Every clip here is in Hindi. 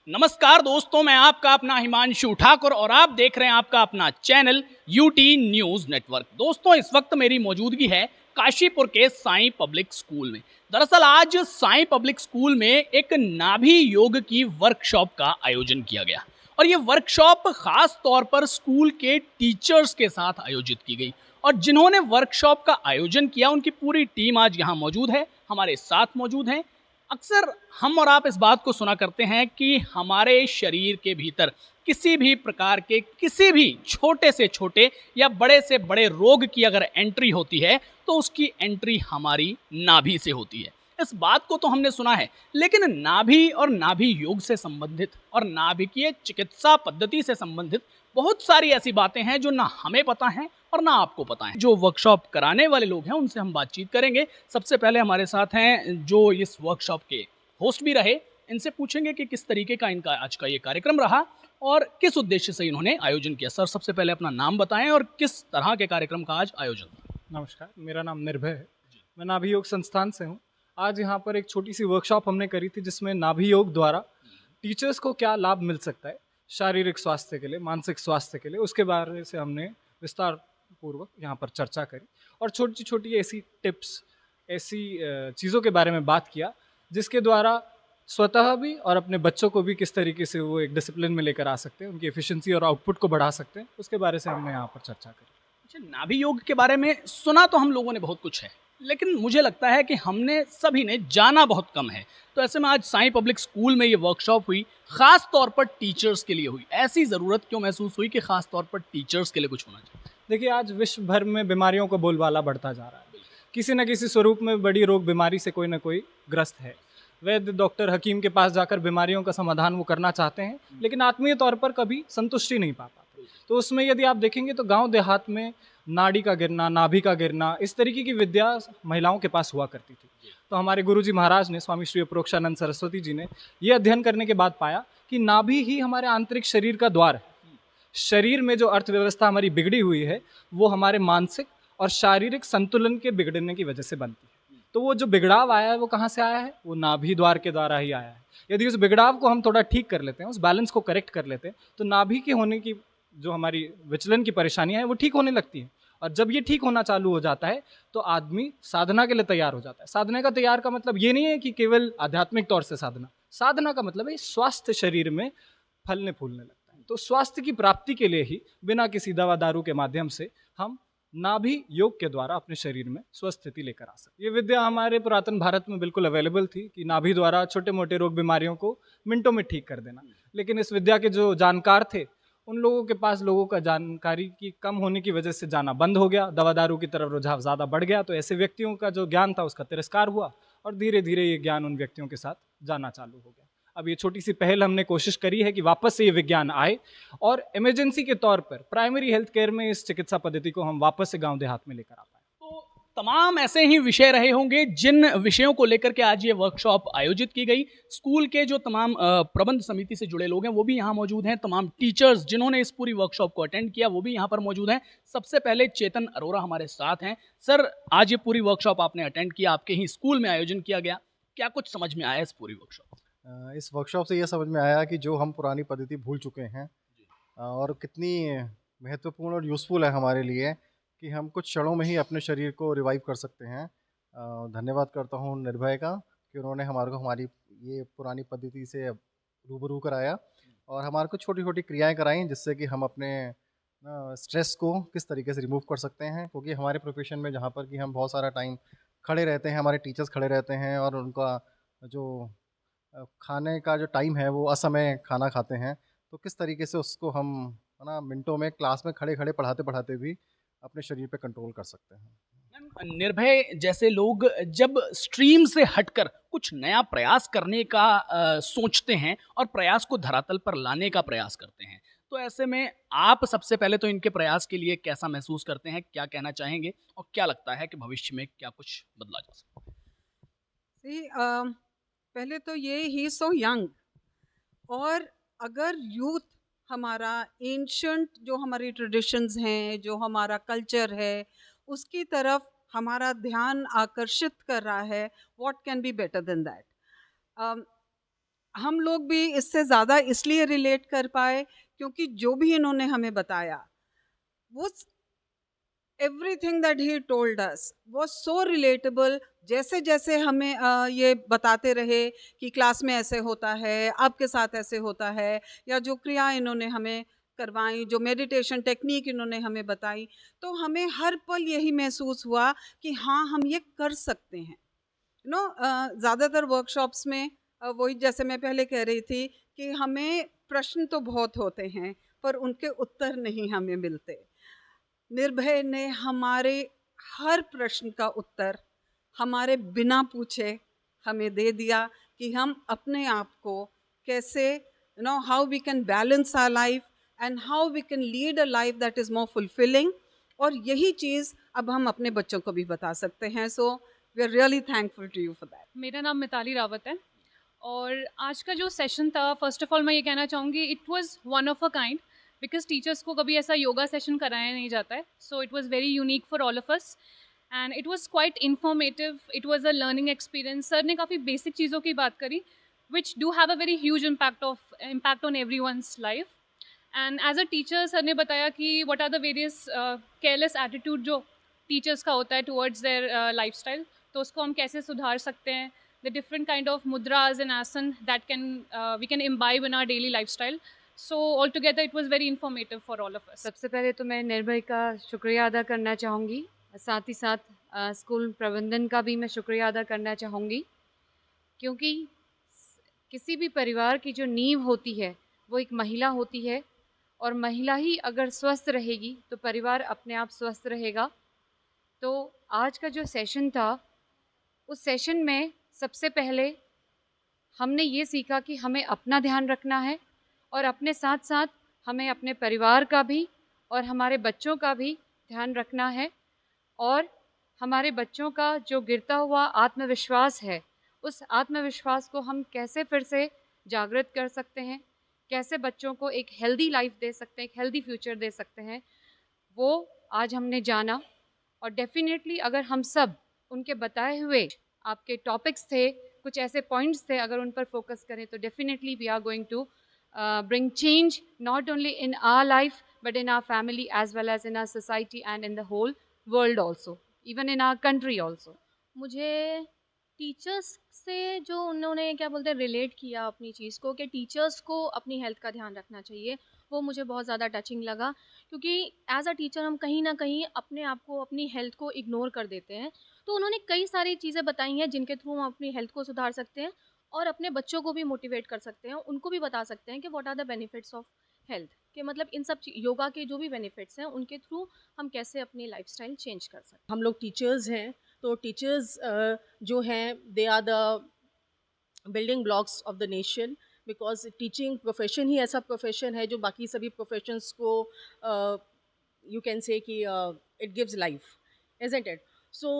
नमस्कार दोस्तों, मैं आपका अपना हिमांशु ठाकुर और आप देख रहे हैं आपका अपना चैनल यूटी न्यूज़ नेटवर्क। दोस्तों, इस वक्त मेरी मौजूदगी है काशीपुर के साईं पब्लिक स्कूल में। दरअसल आज साईं पब्लिक स्कूल में एक नाभि योग की वर्कशॉप का आयोजन किया गया और ये वर्कशॉप खास तौर पर स्कूल के टीचर्स के साथ आयोजित की गई और जिन्होंने वर्कशॉप का आयोजन किया उनकी पूरी टीम आज यहाँ मौजूद है, हमारे साथ मौजूद हैं। अक्सर हम और आप इस बात को सुना करते हैं कि हमारे शरीर के भीतर किसी भी प्रकार के किसी भी छोटे से छोटे या बड़े से बड़े रोग की अगर एंट्री होती है तो उसकी एंट्री हमारी नाभि से होती है। इस बात को तो हमने सुना है, लेकिन नाभि और नाभि योग से संबंधित और नाभिकीय चिकित्सा पद्धति से संबंधित बहुत सारी ऐसी बातें हैं जो ना हमें पता हैं और ना आपको पता है। जो वर्कशॉप कराने वाले लोग हैं उनसे हम बातचीत करेंगे। सबसे पहले हमारे साथ हैं जो इस वर्कशॉप के होस्ट भी रहे, इनसे पूछेंगे कि किस तरीके का इनका आज का ये कार्यक्रम रहा और किस उद्देश्य से इन्होंने आयोजन किया। सर, सबसे पहले अपना नाम बताएं और किस तरह के कार्यक्रम का आज आयोजन था। नमस्कार, मेरा नाम निर्भय है। मैं नाभि योग संस्थान से हूँ। आज यहाँ पर एक छोटी सी वर्कशॉप हमने करी थी जिसमें नाभि योग द्वारा टीचर्स को क्या लाभ मिल सकता है शारीरिक स्वास्थ्य के लिए, मानसिक स्वास्थ्य के लिए, उसके बारे से हमने विस्तार पूर्वक यहाँ पर चर्चा करी और छोटी छोटी ऐसी टिप्स, ऐसी चीज़ों के बारे में बात किया जिसके द्वारा स्वतः भी और अपने बच्चों को भी किस तरीके से वो एक डिसिप्लिन में लेकर आ सकते हैं, उनकी एफिशिएंसी और आउटपुट को बढ़ा सकते हैं, उसके बारे से हमने यहाँ पर चर्चा करी। अच्छा, नाभि योग के बारे में सुना तो हम लोगों ने बहुत कुछ है, लेकिन मुझे लगता है कि हमने सभी ने जाना बहुत कम है। तो ऐसे में आज साईं पब्लिक स्कूल में ये वर्कशॉप हुई, खास तौर पर टीचर्स के लिए हुई। ऐसी ज़रूरत क्यों महसूस हुई कि खास तौर पर टीचर्स के लिए कुछ होना चाहिए? देखिए, आज विश्व भर में बीमारियों का बोलबाला बढ़ता जा रहा है। किसी न किसी स्वरूप में बड़ी रोग बीमारी से कोई ना कोई ग्रस्त है। वैद्य, डॉक्टर, हकीम के पास जाकर बीमारियों का समाधान वो करना चाहते हैं, लेकिन आत्मीय तौर पर कभी संतुष्टि नहीं पा पाते। तो उसमें यदि आप देखेंगे तो गांव देहात में नाड़ी का गिरना, नाभि का गिरना, इस तरीके की विद्या महिलाओं के पास हुआ करती थी। तो हमारे गुरुजी महाराज ने, स्वामी श्री अप्रोक्षानंद सरस्वती जी ने ये अध्ययन करने के बाद पाया कि नाभि ही हमारे आंतरिक शरीर का द्वार है। शरीर में जो अर्थव्यवस्था हमारी बिगड़ी हुई है वो हमारे मानसिक और शारीरिक संतुलन के बिगड़ने की वजह से बनती है। तो वो जो बिगड़ाव आया है वो कहाँ से आया है? वो नाभि द्वार के द्वारा ही आया है। यदि उस बिगड़ाव को हम थोड़ा ठीक कर लेते हैं, उस बैलेंस को करेक्ट कर लेते हैं, तो नाभि के होने की जो हमारी विचलन की परेशानियां हैं वो ठीक होने लगती हैं। और जब ये ठीक होना चालू हो जाता है तो आदमी साधना के लिए तैयार हो जाता है। साधना का तैयार का मतलब ये नहीं है कि केवल आध्यात्मिक तौर से साधना। साधना का मतलब है स्वास्थ्य शरीर में फलने फूलने लगता है। तो स्वास्थ्य की प्राप्ति के लिए ही बिना किसी दवा दारू के माध्यम से हम नाभि योग के द्वारा अपने शरीर में स्वस्थ स्थिति लेकर आ सकते। ये विद्या हमारे पुरातन भारत में बिल्कुल अवेलेबल थी कि नाभि द्वारा छोटे मोटे रोग बीमारियों को मिनटों में ठीक कर देना। लेकिन इस विद्या के जो जानकार थे उन लोगों के पास लोगों का जानकारी की कम होने की वजह से जाना बंद हो गया, दवा दारू की तरफ रुझाव ज़्यादा बढ़ गया। तो ऐसे व्यक्तियों का जो ज्ञान था उसका तिरस्कार हुआ और धीरे धीरे ये ज्ञान उन व्यक्तियों के साथ जाना चालू हो गया। अब ये छोटी सी पहल हमने कोशिश करी है कि वापस से ये विज्ञान आए और इमरजेंसी के तौर पर प्राइमरी हेल्थ केयर में इस चिकित्सा पद्धति को हम वापस से गांव देहात में लेकर आ पाए। तो तमाम ऐसे ही विषय रहे होंगे जिन विषयों को लेकर के आज ये वर्कशॉप आयोजित की गई। स्कूल के जो तमाम प्रबंध समिति से जुड़े लोग हैं वो भी यहाँ मौजूद हैं। तमाम टीचर्स जिन्होंने इस पूरी वर्कशॉप को अटेंड किया वो भी यहाँ पर मौजूद हैं। सबसे पहले चेतन अरोरा हमारे साथ हैं। सर, आज ये पूरी वर्कशॉप आपने अटेंड किया, आपके ही स्कूल में आयोजन किया गया, क्या कुछ समझ में आया इस पूरी वर्कशॉप? इस वर्कशॉप से ये समझ में आया कि जो हम पुरानी पद्धति भूल चुके हैं और कितनी महत्वपूर्ण और यूज़फुल है हमारे लिए कि हम कुछ क्षणों में ही अपने शरीर को रिवाइव कर सकते हैं। धन्यवाद करता हूँ निर्भय का कि उन्होंने हमारे को हमारी ये पुरानी पद्धति से रूबरू कराया और हमारे को छोटी छोटी क्रियाएं कराई जिससे कि हम अपने स्ट्रेस को किस तरीके से रिमूव कर सकते हैं। क्योंकि हमारे प्रोफेशन में जहाँ पर कि हम बहुत सारा टाइम खड़े रहते हैं, हमारे टीचर्स खड़े रहते हैं और उनका जो खाने का जो टाइम है वो असमय खाना खाते हैं, तो किस तरीके से उसको हम है ना मिनटों में क्लास में खड़े खड़े पढ़ाते पढ़ाते भी अपने शरीर पे कंट्रोल कर सकते हैं। मैम, निर्भय जैसे लोग जब स्ट्रीम से हटकर कुछ नया प्रयास करने का सोचते हैं और प्रयास को धरातल पर लाने का प्रयास करते हैं, तो ऐसे में आप सबसे पहले तो इनके प्रयास के लिए कैसा महसूस करते हैं, क्या कहना चाहेंगे और क्या लगता है कि भविष्य में क्या कुछ बदला जा सकता है? पहले तो ये ही सो यंग, और अगर यूथ हमारा एंशंट जो हमारी ट्रेडिशंस हैं, जो हमारा कल्चर है, उसकी तरफ हमारा ध्यान आकर्षित कर रहा है, what can be better than that. हम लोग भी इससे ज़्यादा इसलिए रिलेट कर पाए क्योंकि जो भी इन्होंने हमें बताया वो everything that he told us was so relatable. जैसे जैसे हमें ये बताते रहे कि क्लास में ऐसे होता है, आपके साथ ऐसे होता है, या जो क्रिया इन्होंने हमें करवाई, जो मेडिटेशन टेक्निक इन्होंने हमें बताई, तो हमें हर पल यही महसूस हुआ कि हाँ, हम ये कर सकते हैं। ज़्यादातर वर्कशॉप्स में वही जैसे मैं पहले कह रही थी कि हमें प्रश्न तो बहुत होते हैं पर उनके उत्तर नहीं हमें मिलते। निर्भय ने हमारे हर प्रश्न का उत्तर हमारे बिना पूछे हमें दे दिया कि हम अपने आप को कैसे how we can balance our life and how we can lead a life that is more fulfilling. और यही चीज़ अब हम अपने बच्चों को भी बता सकते हैं। So we are really thankful to you for that. मेरा नाम मिताली रावत है और आज का जो सेशन था, फर्स्ट ऑफ ऑल मैं ये कहना चाहूँगी it was one of a kind, because teachers को कभी ऐसा योगा सेशन कराया नहीं जाता है। So it was very unique for all of us and it was quite informative, it was a learning experience. Sir ने काफ़ी बेसिक चीज़ों की बात करी which do have a very huge impact on every one's life. And as a teacher sir ने बताया कि what are the various careless attitude जो टीचर्स का होता है टुवर्ड्स देयर लाइफस्टाइल, तो उसको हम कैसे सुधार सकते हैं। The different kind of mudras and asan that we can imbibe in our daily lifestyle. So altogether it was very informative for all of us. सबसे पहले तो मैं निर्भय का शुक्रिया अदा करना चाहूँगी, साथ ही साथ स्कूल प्रबंधन का भी मैं शुक्रिया अदा करना चाहूँगी, क्योंकि किसी भी परिवार की जो नींव होती है वो एक महिला होती है और महिला ही अगर स्वस्थ रहेगी तो परिवार अपने आप स्वस्थ रहेगा। तो आज का जो सेशन था उस सेशन में सबसे पहले हमने ये सीखा कि हमें अपना ध्यान रखना है और अपने साथ साथ हमें अपने परिवार का भी और हमारे बच्चों का भी ध्यान रखना है। और हमारे बच्चों का जो गिरता हुआ आत्मविश्वास है, उस आत्मविश्वास को हम कैसे फिर से जागृत कर सकते हैं, कैसे बच्चों को एक हेल्दी लाइफ दे सकते हैं, एक हेल्दी फ्यूचर दे सकते हैं, वो आज हमने जाना। और डेफिनेटली अगर हम सब उनके बताए हुए आपके टॉपिक्स थे, कुछ ऐसे पॉइंट्स थे, अगर उन पर फोकस करें तो definitely we are going to bring change not only in our life but in our family as well as in our society and in the whole world also, even in our country also. मुझे टीचर्स से जो उन्होंने क्या बोलते हैं रिलेट किया अपनी चीज़ को कि टीचर्स को अपनी हेल्थ का ध्यान रखना चाहिए, वो मुझे बहुत ज़्यादा टचिंग लगा। क्योंकि एज अ टीचर हम कहीं ना कहीं अपने आप को, अपनी हेल्थ को इग्नोर कर देते हैं। तो उन्होंने कई सारी चीज़ें बताई हैं जिनके थ्रू हम अपनी हेल्थ को सुधार सकते हैं और अपने बच्चों को भी मोटिवेट कर सकते हैं, उनको भी बता सकते हैं कि what are the benefits of health, कि मतलब इन सब योगा के जो भी बेनिफिट्स हैं उनके थ्रू हम कैसे अपनी लाइफस्टाइल चेंज कर सकते हैं। हम लोग टीचर्स हैं, तो टीचर्स जो हैं they are the building blocks of the nation, because teaching profession ही ऐसा प्रोफेशन है जो बाकी सभी प्रोफेशंस को यू कैन से कि it gives life, isn't it. So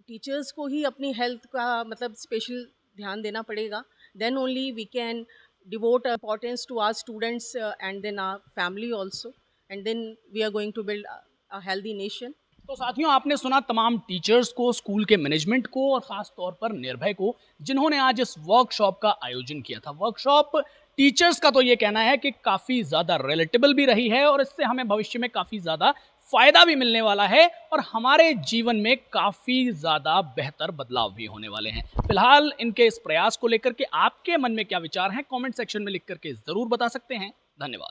teachers को ही अपनी हेल्थ का मतलब स्पेशल ध्यान देना पड़ेगा, then only we can devote importance to our students and then our family also, and then we are going to build a healthy nation. तो साथियों, आपने सुना तमाम टीचर्स को, स्कूल के मैनेजमेंट को और ख़ास तौर पर निर्भय को, जिन्होंने आज इस वर्कशॉप का आयोजन किया था। वर्कशॉप टीचर्स का तो ये कहना है कि काफ़ी ज़्यादा रिलेटेबल भी रही है और इससे हमें भविष्य में काफ़ी ज़्यादा फ़ायदा भी मिलने वाला है और हमारे जीवन में काफ़ी ज़्यादा बेहतर बदलाव भी होने वाले हैं। फिलहाल इनके इस प्रयास को लेकर के आपके मन में क्या विचार हैं, कमेंट सेक्शन में लिख करके ज़रूर बता सकते हैं। धन्यवाद।